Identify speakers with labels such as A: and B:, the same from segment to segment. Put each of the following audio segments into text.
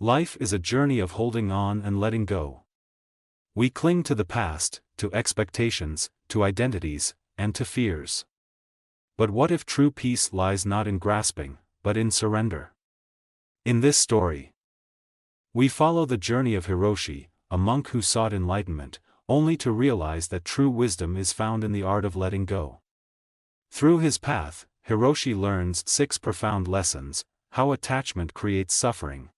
A: Life is a journey of holding on and letting go. We cling to the past, to expectations, to identities, and to fears. But what if true peace lies not in grasping, but in surrender? In this story, we follow the journey of Hiroshi, a monk who sought enlightenment, only to realize that true wisdom is found in the art of letting go. Through his path, Hiroshi learns 6 profound lessons: how attachment creates suffering,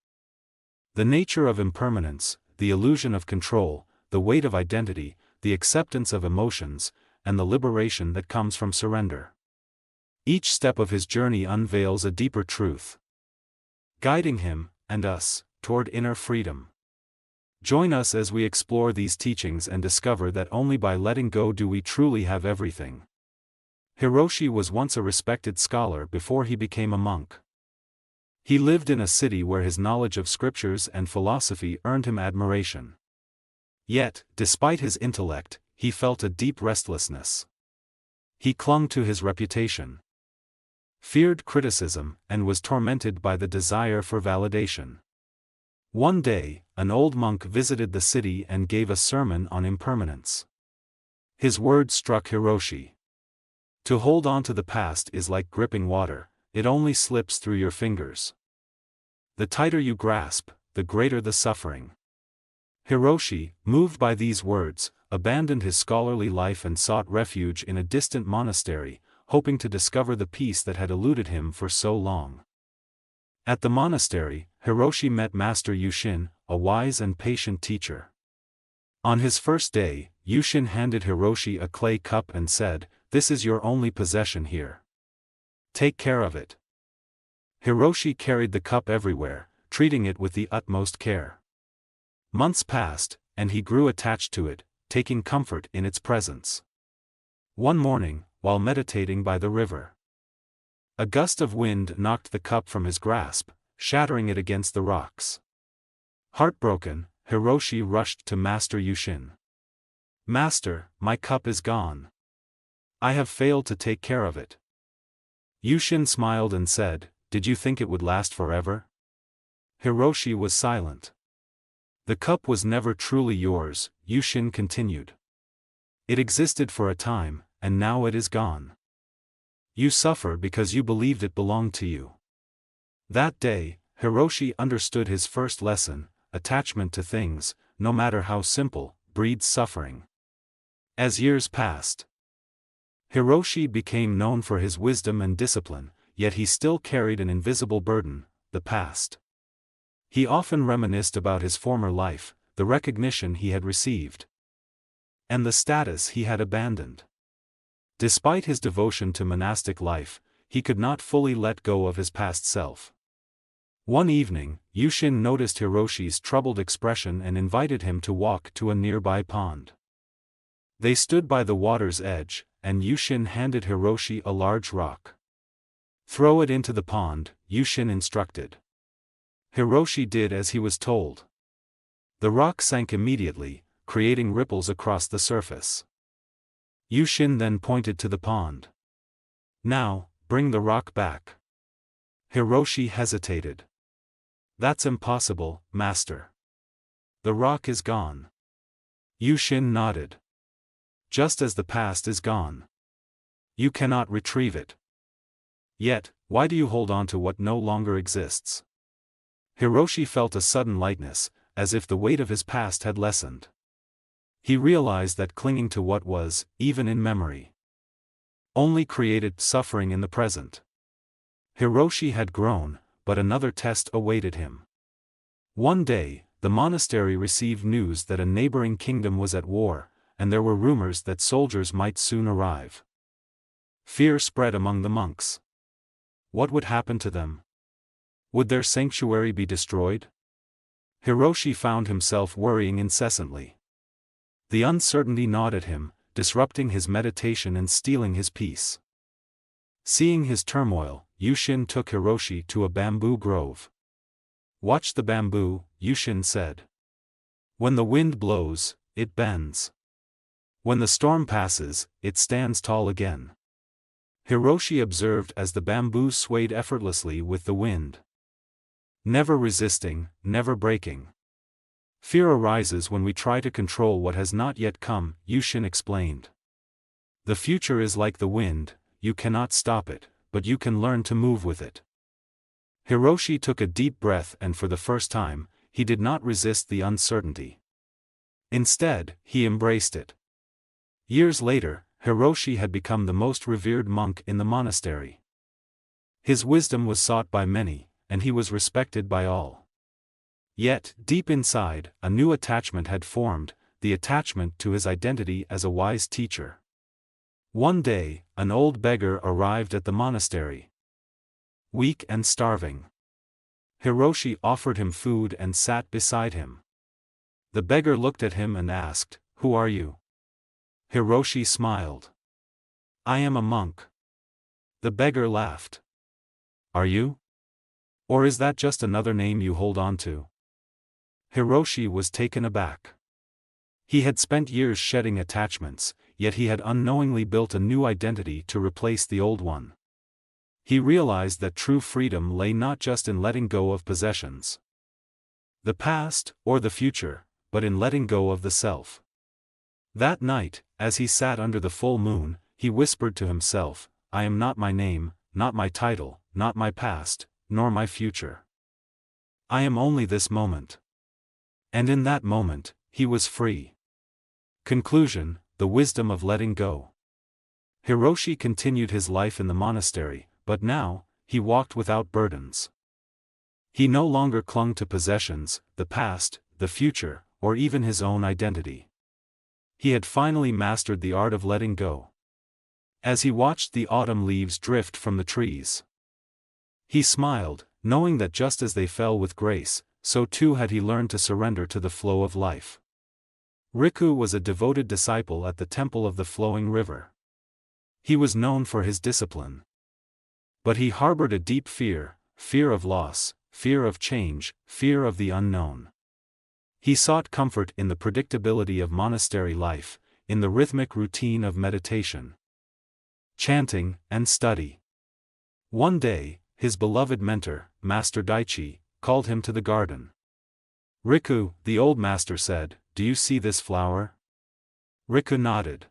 A: the nature of impermanence, the illusion of control, the weight of identity, the acceptance of emotions, and the liberation that comes from surrender. Each step of his journey unveils a deeper truth, guiding him, and us, toward inner freedom. Join us as we explore these teachings and discover that only by letting go do we truly have everything. Hiroshi was once a respected scholar before he became a monk. He lived in a city where his knowledge of scriptures and philosophy earned him admiration. Yet, despite his intellect, he felt a deep restlessness. He clung to his reputation, feared criticism, and was tormented by the desire for validation. One day, an old monk visited the city and gave a sermon on impermanence. His words struck Hiroshi. To hold on to the past is like gripping water, it only slips through your fingers. The tighter you grasp, the greater the suffering. Hiroshi, moved by these words, abandoned his scholarly life and sought refuge in a distant monastery, hoping to discover the peace that had eluded him for so long. At the monastery, Hiroshi met Master Yushin, a wise and patient teacher. On his first day, Yushin handed Hiroshi a clay cup and said, "This is your only possession here. Take care of it." Hiroshi carried the cup everywhere, treating it with the utmost care. Months passed, and he grew attached to it, taking comfort in its presence. One morning, while meditating by the river, a gust of wind knocked the cup from his grasp, shattering it against the rocks. Heartbroken, Hiroshi rushed to Master Yushin. "Master, my cup is gone. I have failed to take care of it." Yushin smiled and said, "Did you think it would last forever?" Hiroshi was silent. "The cup was never truly yours," Yushin continued. "It existed for a time, and now it is gone. You suffer because you believed it belonged to you." That day, Hiroshi understood his first lesson: attachment to things, no matter how simple, breeds suffering. As years passed, Hiroshi became known for his wisdom and discipline, yet he still carried an invisible burden: the past. He often reminisced about his former life, the recognition he had received, and the status he had abandoned. Despite his devotion to monastic life, he could not fully let go of his past self. One evening, Yushin noticed Hiroshi's troubled expression and invited him to walk to a nearby pond. They stood by the water's edge, and Yushin handed Hiroshi a large rock. "Throw it into the pond," Yushin instructed. Hiroshi did as he was told. The rock sank immediately, creating ripples across the surface. Yushin then pointed to the pond. "Now, bring the rock back." Hiroshi hesitated. "That's impossible, Master. The rock is gone." Yushin nodded. "Just as the past is gone. You cannot retrieve it. Yet, why do you hold on to what no longer exists?" Hiroshi felt a sudden lightness, as if the weight of his past had lessened. He realized that clinging to what was, even in memory, only created suffering in the present. Hiroshi had grown, but another test awaited him. One day, the monastery received news that a neighboring kingdom was at war, and there were rumors that soldiers might soon arrive. Fear spread among the monks. What would happen to them? Would their sanctuary be destroyed? Hiroshi found himself worrying incessantly. The uncertainty gnawed at him, disrupting his meditation and stealing his peace. Seeing his turmoil, Yushin took Hiroshi to a bamboo grove. "Watch the bamboo," Yushin said. "When the wind blows, it bends. When the storm passes, it stands tall again." Hiroshi observed as the bamboo swayed effortlessly with the wind. Never resisting, never breaking. Fear arises when we try to control what has not yet come, Yushin explained. The future is like the wind, you cannot stop it, but you can learn to move with it. Hiroshi took a deep breath and for the first time, he did not resist the uncertainty. Instead, he embraced it. Years later, Hiroshi had become the most revered monk in the monastery. His wisdom was sought by many, and he was respected by all. Yet, deep inside, a new attachment had formed, the attachment to his identity as a wise teacher. One day, an old beggar arrived at the monastery. Weak and starving. Hiroshi offered him food and sat beside him. The beggar looked at him and asked, "Who are you?" Hiroshi smiled. "I am a monk." The beggar laughed. "Are you? Or is that just another name you hold on to?" Hiroshi was taken aback. He had spent years shedding attachments, yet he had unknowingly built a new identity to replace the old one. He realized that true freedom lay not just in letting go of possessions, the past, or the future, but in letting go of the self. That night, as he sat under the full moon, he whispered to himself, "I am not my name, not my title, not my past, nor my future. I am only this moment." And in that moment, he was free. Conclusion: the wisdom of letting go. Hiroshi continued his life in the monastery, but now, he walked without burdens. He no longer clung to possessions, the past, the future, or even his own identity. He had finally mastered the art of letting go. As he watched the autumn leaves drift from the trees, he smiled, knowing that just as they fell with grace, so too had he learned to surrender to the flow of life. Riku was a devoted disciple at the temple of the flowing river. He was known for his discipline. But he harbored a deep fear, fear of loss, fear of change, fear of the unknown. He sought comfort in the predictability of monastery life, in the rhythmic routine of meditation, chanting, and study. One day, his beloved mentor, Master Daichi, called him to the garden. "Riku," the old master said, "do you see this flower?" Riku nodded.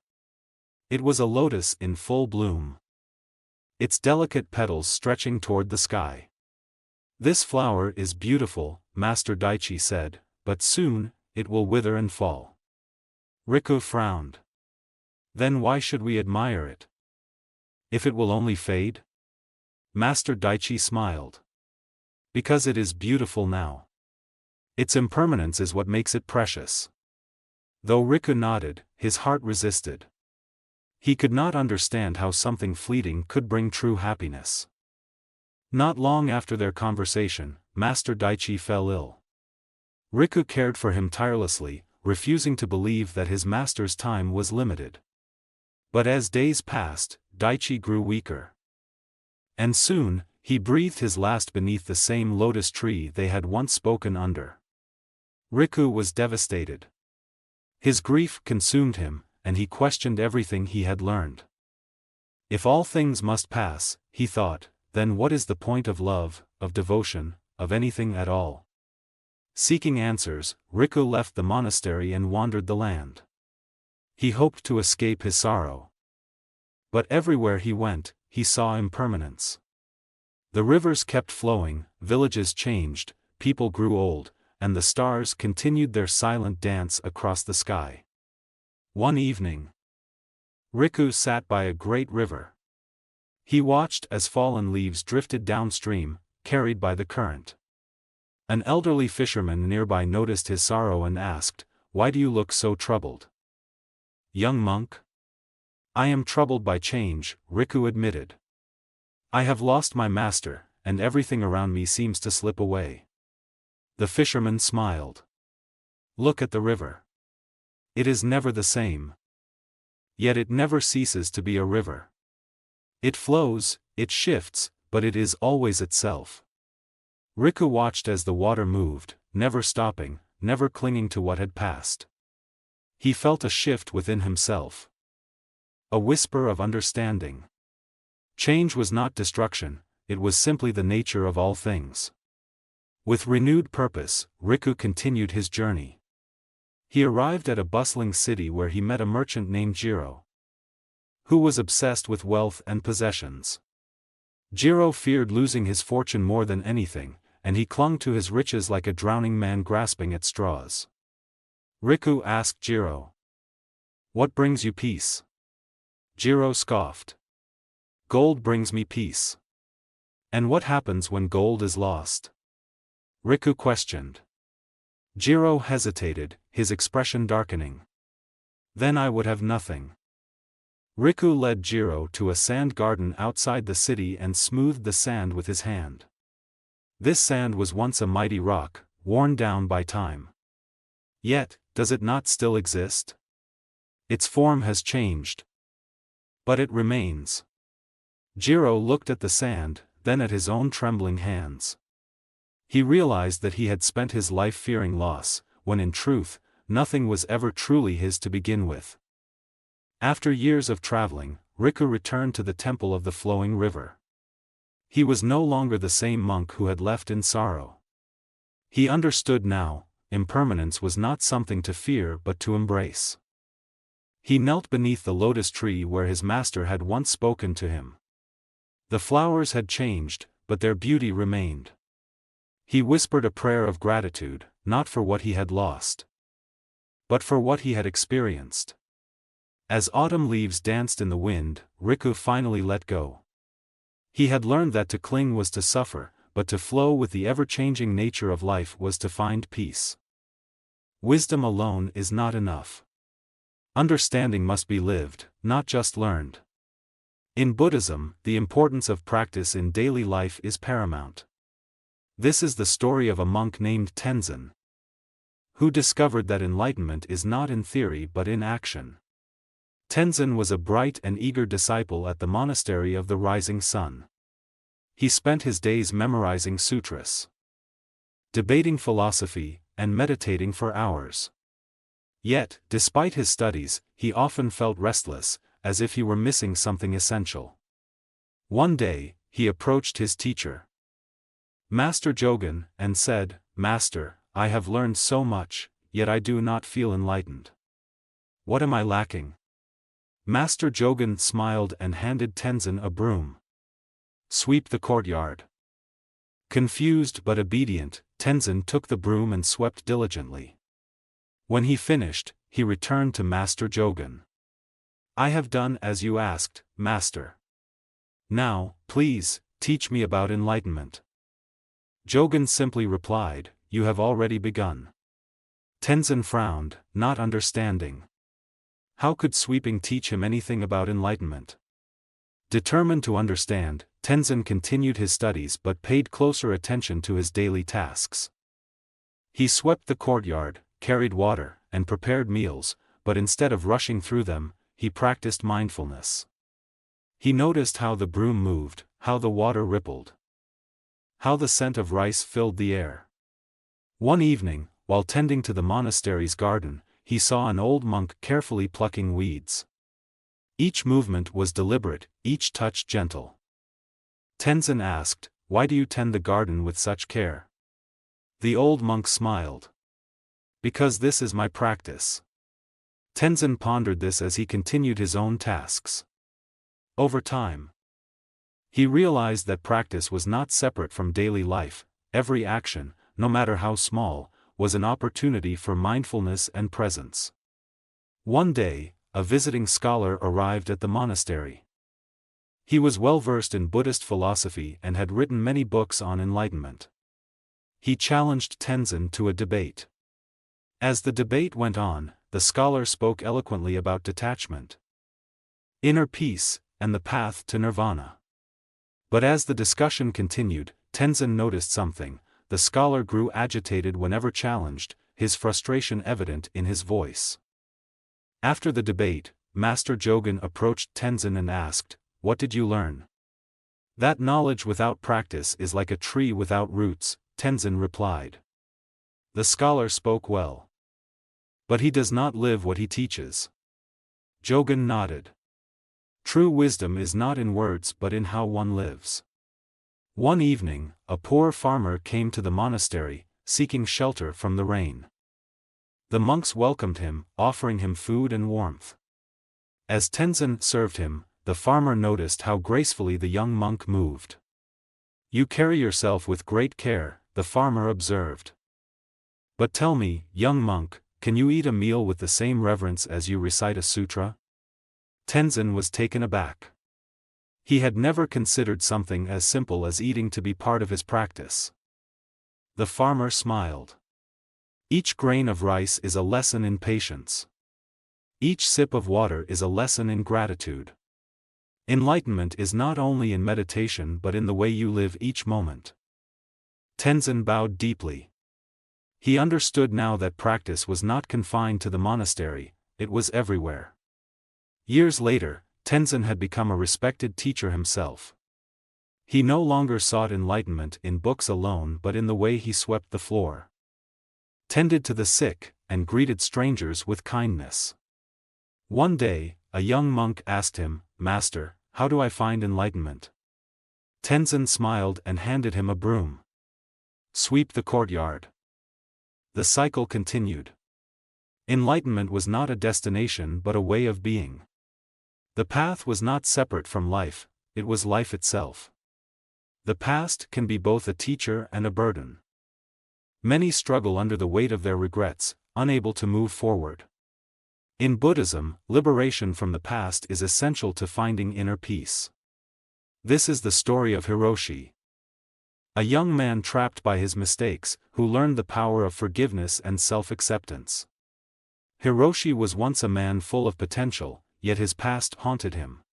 A: It was a lotus in full bloom, its delicate petals stretching toward the sky. "This flower is beautiful," Master Daichi said, "but soon, it will wither and fall." Riku frowned. "Then why should we admire it? If it will only fade?" Master Daichi smiled. "Because it is beautiful now. Its impermanence is what makes it precious." Though Riku nodded, his heart resisted. He could not understand how something fleeting could bring true happiness. Not long after their conversation, Master Daichi fell ill. Riku cared for him tirelessly, refusing to believe that his master's time was limited. But as days passed, Daichi grew weaker. And soon, he breathed his last beneath the same lotus tree they had once spoken under. Riku was devastated. His grief consumed him, and he questioned everything he had learned. If all things must pass, he thought, then what is the point of love, of devotion, of anything at all? Seeking answers, Riku left the monastery and wandered the land. He hoped to escape his sorrow. But everywhere he went, he saw impermanence. The rivers kept flowing, villages changed, people grew old, and the stars continued their silent dance across the sky. One evening, Riku sat by a great river. He watched as fallen leaves drifted downstream, carried by the current. An elderly fisherman nearby noticed his sorrow and asked, "Why do you look so troubled?" "Young monk?" "I am troubled by change," Riku admitted. "I have lost my master, and everything around me seems to slip away." The fisherman smiled. "Look at the river. It is never the same. Yet it never ceases to be a river. It flows, it shifts, but it is always itself." Riku watched as the water moved, never stopping, never clinging to what had passed. He felt a shift within himself. A whisper of understanding. Change was not destruction, it was simply the nature of all things. With renewed purpose, Riku continued his journey. He arrived at a bustling city where he met a merchant named Jiro, who was obsessed with wealth and possessions. Jiro feared losing his fortune more than anything, and he clung to his riches like a drowning man grasping at straws. Riku asked Jiro, "What brings you peace?" Jiro scoffed. "Gold brings me peace." "And what happens when gold is lost?" Riku questioned. Jiro hesitated, his expression darkening. "Then I would have nothing." Riku led Jiro to a sand garden outside the city and smoothed the sand with his hand. This sand was once a mighty rock, worn down by time. Yet, does it not still exist? Its form has changed, but it remains. Jiro looked at the sand, then at his own trembling hands. He realized that he had spent his life fearing loss, when in truth, nothing was ever truly his to begin with. After years of traveling, Riku returned to the temple of the flowing river. He was no longer the same monk who had left in sorrow. He understood now, impermanence was not something to fear but to embrace. He knelt beneath the lotus tree where his master had once spoken to him. The flowers had changed, but their beauty remained. He whispered a prayer of gratitude, not for what he had lost, but for what he had experienced. As autumn leaves danced in the wind, Riku finally let go. He had learned that to cling was to suffer, but to flow with the ever-changing nature of life was to find peace. Wisdom alone is not enough. Understanding must be lived, not just learned. In Buddhism, the importance of practice in daily life is paramount. This is the story of a monk named Tenzin, who discovered that enlightenment is not in theory but in action. Tenzin was a bright and eager disciple at the monastery of the Rising Sun. He spent his days memorizing sutras, debating philosophy, and meditating for hours. Yet, despite his studies, he often felt restless, as if he were missing something essential. One day, he approached his teacher, Master Jogen, and said, "Master, I have learned so much, yet I do not feel enlightened. What am I lacking?" Master Jogen smiled and handed Tenzin a broom. "Sweep the courtyard." Confused but obedient, Tenzin took the broom and swept diligently. When he finished, he returned to Master Jogen. "I have done as you asked, Master. Now, please, teach me about enlightenment." Jogen simply replied, "You have already begun." Tenzin frowned, not understanding. How could sweeping teach him anything about enlightenment? Determined to understand, Tenzin continued his studies but paid closer attention to his daily tasks. He swept the courtyard, carried water, and prepared meals, but instead of rushing through them, he practiced mindfulness. He noticed how the broom moved, how the water rippled, how the scent of rice filled the air. One evening, while tending to the monastery's garden, he saw an old monk carefully plucking weeds. Each movement was deliberate, each touch gentle. Tenzin asked, "Why do you tend the garden with such care?" The old monk smiled. "Because this is my practice." Tenzin pondered this as he continued his own tasks. Over time, he realized that practice was not separate from daily life. Every action, no matter how small, was an opportunity for mindfulness and presence. One day, a visiting scholar arrived at the monastery. He was well versed in Buddhist philosophy and had written many books on enlightenment. He challenged Tenzin to a debate. As the debate went on, the scholar spoke eloquently about detachment, inner peace, and the path to nirvana. But as the discussion continued, Tenzin noticed something. The scholar grew agitated whenever challenged, his frustration evident in his voice. After the debate, Master Jogen approached Tenzin and asked, "What did you learn?" "That knowledge without practice is like a tree without roots," Tenzin replied. The scholar spoke well, but he does not live what he teaches. Jogen nodded. True wisdom is not in words but in how one lives. One evening, a poor farmer came to the monastery, seeking shelter from the rain. The monks welcomed him, offering him food and warmth. As Tenzin served him, the farmer noticed how gracefully the young monk moved. "You carry yourself with great care," the farmer observed. "But tell me, young monk, can you eat a meal with the same reverence as you recite a sutra?" Tenzin was taken aback. He had never considered something as simple as eating to be part of his practice. The farmer smiled. "Each grain of rice is a lesson in patience. Each sip of water is a lesson in gratitude. Enlightenment is not only in meditation but in the way you live each moment." Tenzin bowed deeply. He understood now that practice was not confined to the monastery, it was everywhere. Years later, Tenzin had become a respected teacher himself. He no longer sought enlightenment in books alone but in the way he swept the floor, tended to the sick, and greeted strangers with kindness. One day, a young monk asked him, "Master, how do I find enlightenment?" Tenzin smiled and handed him a broom. "Sweep the courtyard." The cycle continued. Enlightenment was not a destination but a way of being. The path was not separate from life, it was life itself. The past can be both a teacher and a burden. Many struggle under the weight of their regrets, unable to move forward. In Buddhism, liberation from the past is essential to finding inner peace. This is the story of Hiroshi, a young man trapped by his mistakes, who learned the power of forgiveness and self-acceptance. Hiroshi was once a man full of potential, yet his past haunted him.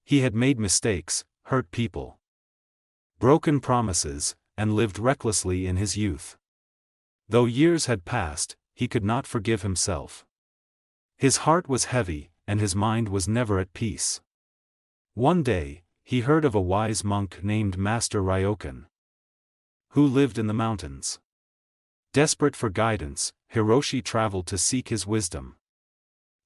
A: He had made mistakes, hurt people, broken promises, and lived recklessly in his youth. Though years had passed, he could not forgive himself. His heart was heavy, and his mind was never at peace. One day, he heard of a wise monk named Master Ryokan, who lived in the mountains. Desperate for guidance, Hiroshi traveled to seek his wisdom.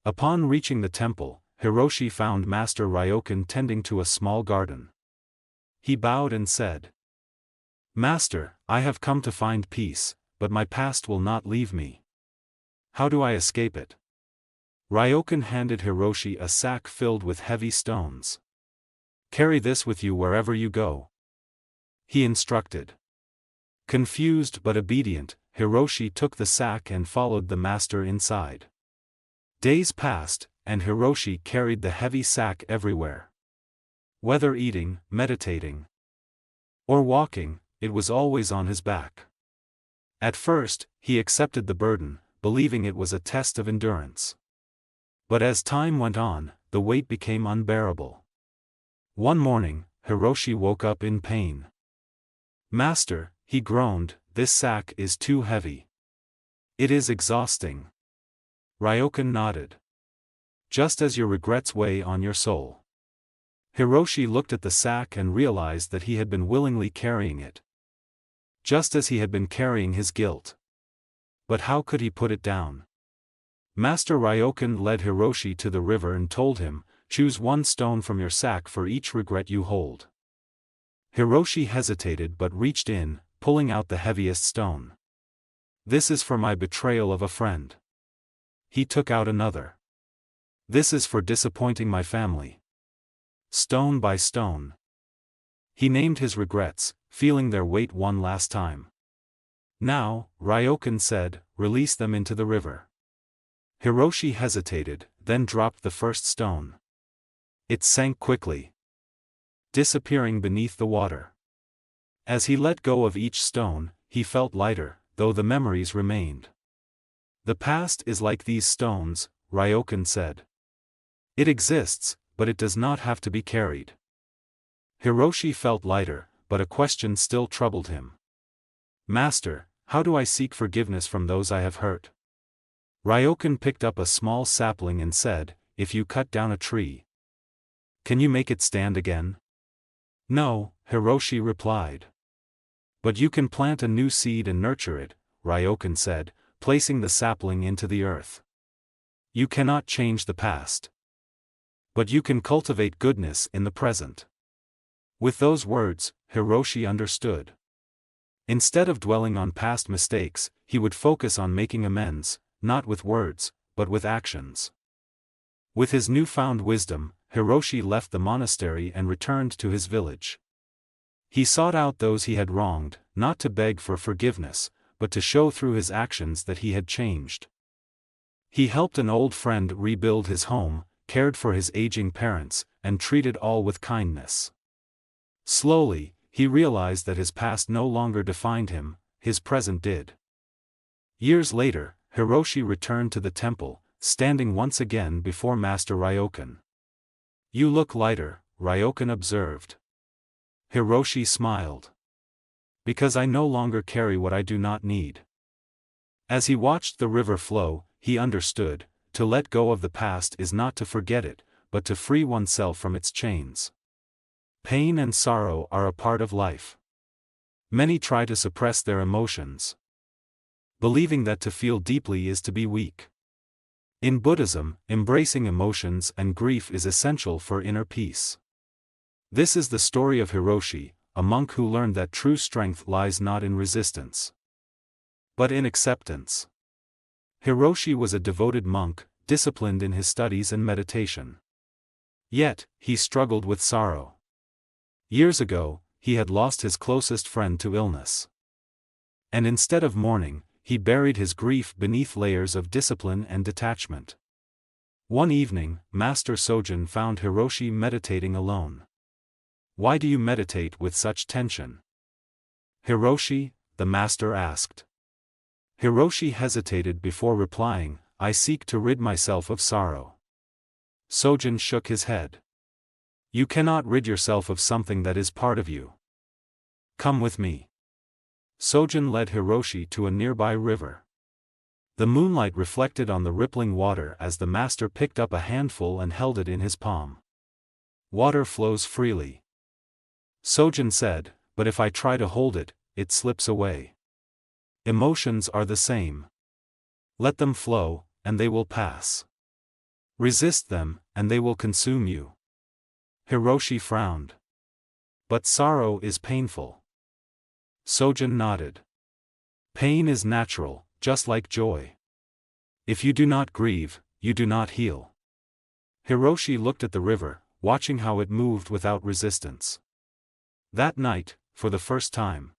A: Upon reaching the temple, Hiroshi found Master Ryokan tending to a small garden. He bowed and said, "Master, I have come to find peace, but my past will not leave me. How do I escape it?" Ryokan handed Hiroshi a sack filled with heavy stones. "Carry this with you wherever you go," he instructed. Confused but obedient, Hiroshi took the sack and followed the master inside. Days passed, and Hiroshi carried the heavy sack everywhere. Whether eating, meditating, or walking, it was always on his back. At first, he accepted the burden, believing it was a test of endurance. But as time went on, the weight became unbearable. One morning, Hiroshi woke up in pain. "Master," he groaned, "this sack is too heavy. It is exhausting." Ryokan nodded. "Just as your regrets weigh on your soul." Hiroshi looked at the sack and realized that he had been willingly carrying it, just as he had been carrying his guilt. But how could he put it down? Master Ryokan led Hiroshi to the river and told him, "Choose one stone from your sack for each regret you hold." Hiroshi hesitated but reached in, pulling out the heaviest stone. "This is for my betrayal of a friend." He took out another. "This is for disappointing my family." Stone by stone, he named his regrets, feeling their weight one last time. "Now," Ryokan said, "release them into the river." Hiroshi hesitated, then dropped the first stone. It sank quickly, disappearing beneath the water. As he let go of each stone, he felt lighter, though the memories remained. "The past is like these stones," Ryokan said. "It exists, but it does not have to be carried." Hiroshi felt lighter, but a question still troubled him. "Master, how do I seek forgiveness from those I have hurt?" Ryokan picked up a small sapling and said, "If you cut down a tree, can you make it stand again?" "No," Hiroshi replied. "But you can plant a new seed and nurture it," Ryokan said, placing the sapling into the earth. "You cannot change the past, but you can cultivate goodness in the present." With those words, Hiroshi understood. Instead of dwelling on past mistakes, he would focus on making amends, not with words, but with actions. With his newfound wisdom, Hiroshi left the monastery and returned to his village. He sought out those he had wronged, not to beg for forgiveness, but to show through his actions that he had changed. He helped an old friend rebuild his home, cared for his aging parents, and treated all with kindness. Slowly, he realized that his past no longer defined him, his present did. Years later, Hiroshi returned to the temple, standing once again before Master Ryokan. "You look lighter," Ryokan observed. Hiroshi smiled. "Because I no longer carry what I do not need." As he watched the river flow, he understood, to let go of the past is not to forget it, but to free oneself from its chains. Pain and sorrow are a part of life. Many try to suppress their emotions, believing that to feel deeply is to be weak. In Buddhism, embracing emotions and grief is essential for inner peace. This is the story of Hiroshi, a monk who learned that true strength lies not in resistance, but in acceptance. Hiroshi was a devoted monk, disciplined in his studies and meditation. Yet, he struggled with sorrow. Years ago, he had lost his closest friend to illness. And instead of mourning, he buried his grief beneath layers of discipline and detachment. One evening, Master Sojun found Hiroshi meditating alone. "Why do you meditate with such tension?" "Hiroshi," the master asked. Hiroshi hesitated before replying, "I seek to rid myself of sorrow." Sojun shook his head. "You cannot rid yourself of something that is part of you. Come with me." Sojun led Hiroshi to a nearby river. The moonlight reflected on the rippling water as the master picked up a handful and held it in his palm. "Water flows freely," Sojun said, "but if I try to hold it, it slips away. Emotions are the same. Let them flow, and they will pass. Resist them, and they will consume you." Hiroshi frowned. "But sorrow is painful." Sojun nodded. "Pain is natural, just like joy. If you do not grieve, you do not heal." Hiroshi looked at the river, watching how it moved without resistance. That night, for the first time,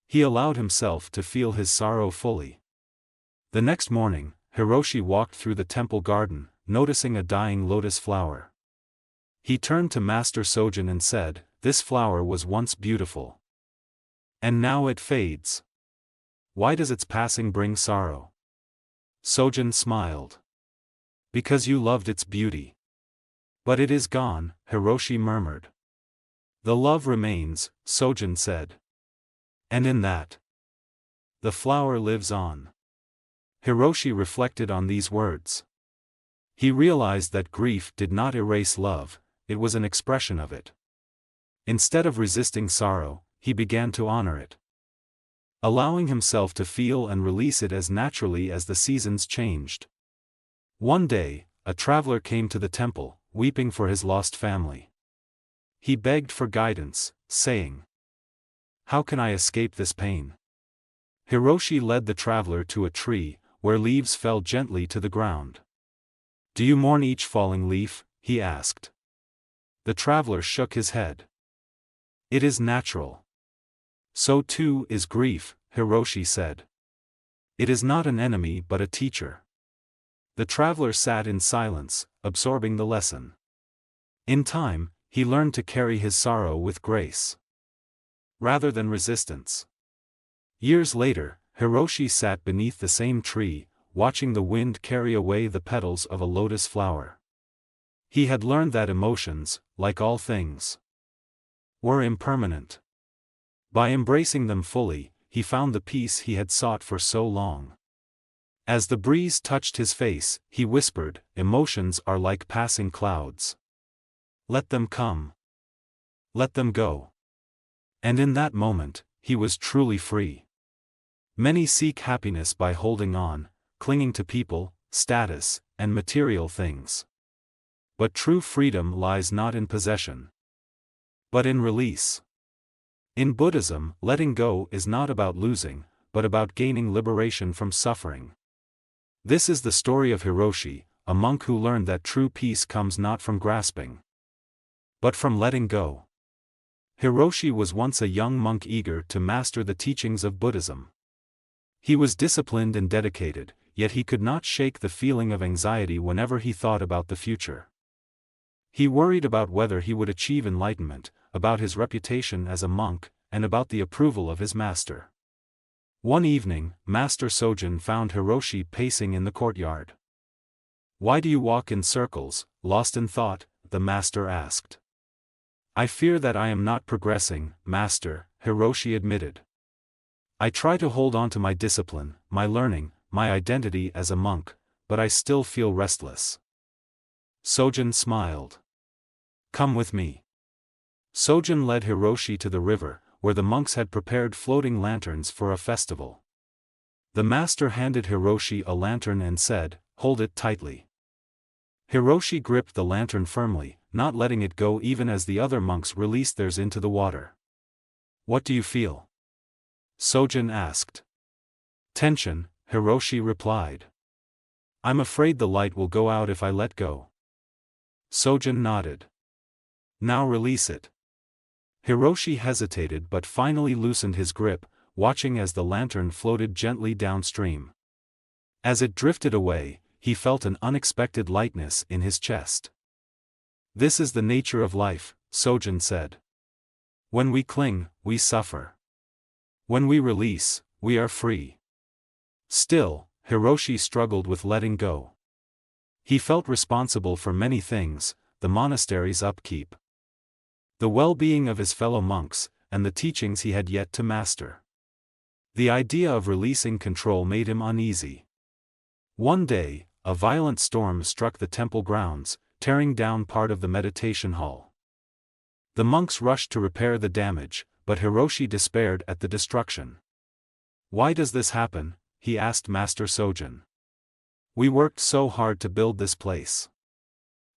A: he allowed himself to feel his sorrow fully. The next morning, Hiroshi walked through the temple garden, noticing a dying lotus flower. He turned to Master Sojun and said, "This flower was once beautiful. And now it fades. Why does its passing bring sorrow?" Sojun smiled. "Because you loved its beauty." "But it is gone," Hiroshi murmured. "The love remains," Sojun said. "And in that, the flower lives on." Hiroshi reflected on these words. He realized that grief did not erase love, it was an expression of it. Instead of resisting sorrow, he began to honor it, allowing himself to feel and release it as naturally as the seasons changed. One day, a traveler came to the temple, weeping for his lost family. He begged for guidance, saying, "How can I escape this pain?" Hiroshi led the traveler to a tree, where leaves fell gently to the ground. "Do you mourn each falling leaf?" he asked. The traveler shook his head. "It is natural." "So too is grief," Hiroshi said. "It is not an enemy but a teacher." The traveler sat in silence, absorbing the lesson. In time, he learned to carry his sorrow with grace, rather than resistance. Years later, Hiroshi sat beneath the same tree, watching the wind carry away the petals of a lotus flower. He had learned that emotions, like all things, were impermanent. By embracing them fully, he found the peace he had sought for so long. As the breeze touched his face, he whispered, "Emotions are like passing clouds. Let them come. Let them go." And in that moment, he was truly free. Many seek happiness by holding on, clinging to people, status, and material things. But true freedom lies not in possession, but in release. In Buddhism, letting go is not about losing, but about gaining liberation from suffering. This is the story of Hiroshi, a monk who learned that true peace comes not from grasping, but from letting go. Hiroshi was once a young monk eager to master the teachings of Buddhism. He was disciplined and dedicated, yet he could not shake the feeling of anxiety whenever he thought about the future. He worried about whether he would achieve enlightenment, about his reputation as a monk, and about the approval of his master. One evening, Master Sojun found Hiroshi pacing in the courtyard. "Why do you walk in circles, lost in thought?" the master asked. "I fear that I am not progressing, Master," Hiroshi admitted. "I try to hold on to my discipline, my learning, my identity as a monk, but I still feel restless." Sojun smiled. "Come with me." Sojun led Hiroshi to the river, where the monks had prepared floating lanterns for a festival. The master handed Hiroshi a lantern and said, "Hold it tightly." Hiroshi gripped the lantern firmly, not letting it go even as the other monks released theirs into the water. "What do you feel?" Sojun asked. "Tension," Hiroshi replied. "I'm afraid the light will go out if I let go." Sojun nodded. "Now release it." Hiroshi hesitated but finally loosened his grip, watching as the lantern floated gently downstream. As it drifted away, he felt an unexpected lightness in his chest. "This is the nature of life," Sojun said. "When we cling, we suffer. When we release, we are free." Still, Hiroshi struggled with letting go. He felt responsible for many things: the monastery's upkeep, the well-being of his fellow monks, and the teachings he had yet to master. The idea of releasing control made him uneasy. One day, a violent storm struck the temple grounds, tearing down part of the meditation hall. The monks rushed to repair the damage, but Hiroshi despaired at the destruction. "Why does this happen?" he asked Master Sojun. "We worked so hard to build this place."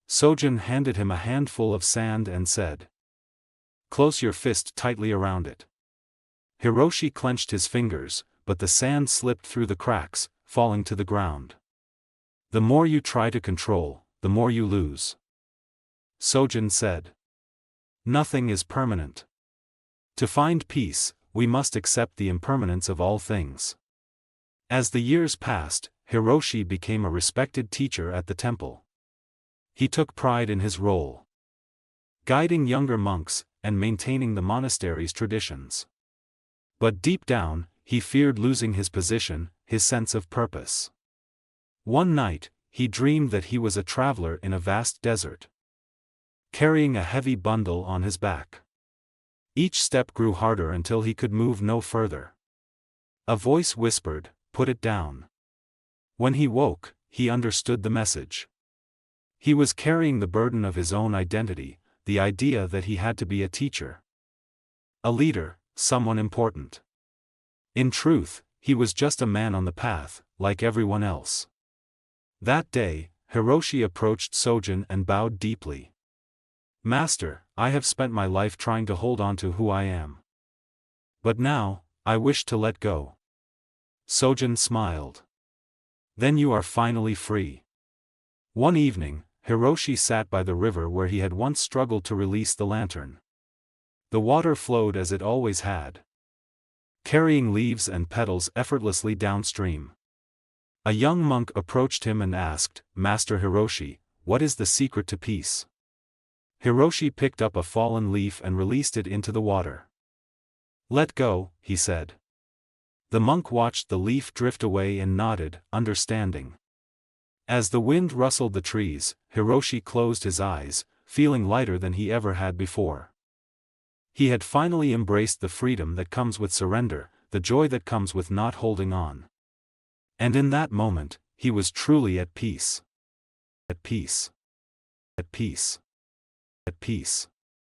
A: Sojun handed him a handful of sand and said, "Close your fist tightly around it." Hiroshi clenched his fingers, but the sand slipped through the cracks, falling to the ground. "The more you try to control, the more you lose," Sojun said. "Nothing is permanent. To find peace, we must accept the impermanence of all things." As the years passed, Hiroshi became a respected teacher at the temple. He took pride in his role, guiding younger monks, and maintaining the monastery's traditions. But deep down, he feared losing his position, his sense of purpose. One night, he dreamed that he was a traveler in a vast desert, carrying a heavy bundle on his back. Each step grew harder until he could move no further. A voice whispered, "Put it down." When he woke, he understood the message. He was carrying the burden of his own identity, the idea that he had to be a teacher, a leader, someone important. In truth, he was just a man on the path, like everyone else. That day, Hiroshi approached Sojun and bowed deeply. "Master, I have spent my life trying to hold on to who I am. But now, I wish to let go." Sojun smiled. "Then you are finally free." One evening, Hiroshi sat by the river where he had once struggled to release the lantern. The water flowed as it always had, carrying leaves and petals effortlessly downstream. A young monk approached him and asked, "Master Hiroshi, what is the secret to peace?" Hiroshi picked up a fallen leaf and released it into the water. "Let go," he said. The monk watched the leaf drift away and nodded, understanding. As the wind rustled the trees, Hiroshi closed his eyes, feeling lighter than he ever had before. He had finally embraced the freedom that comes with surrender, the joy that comes with not holding on. And in that moment, he was truly at peace. At peace. At peace. At peace.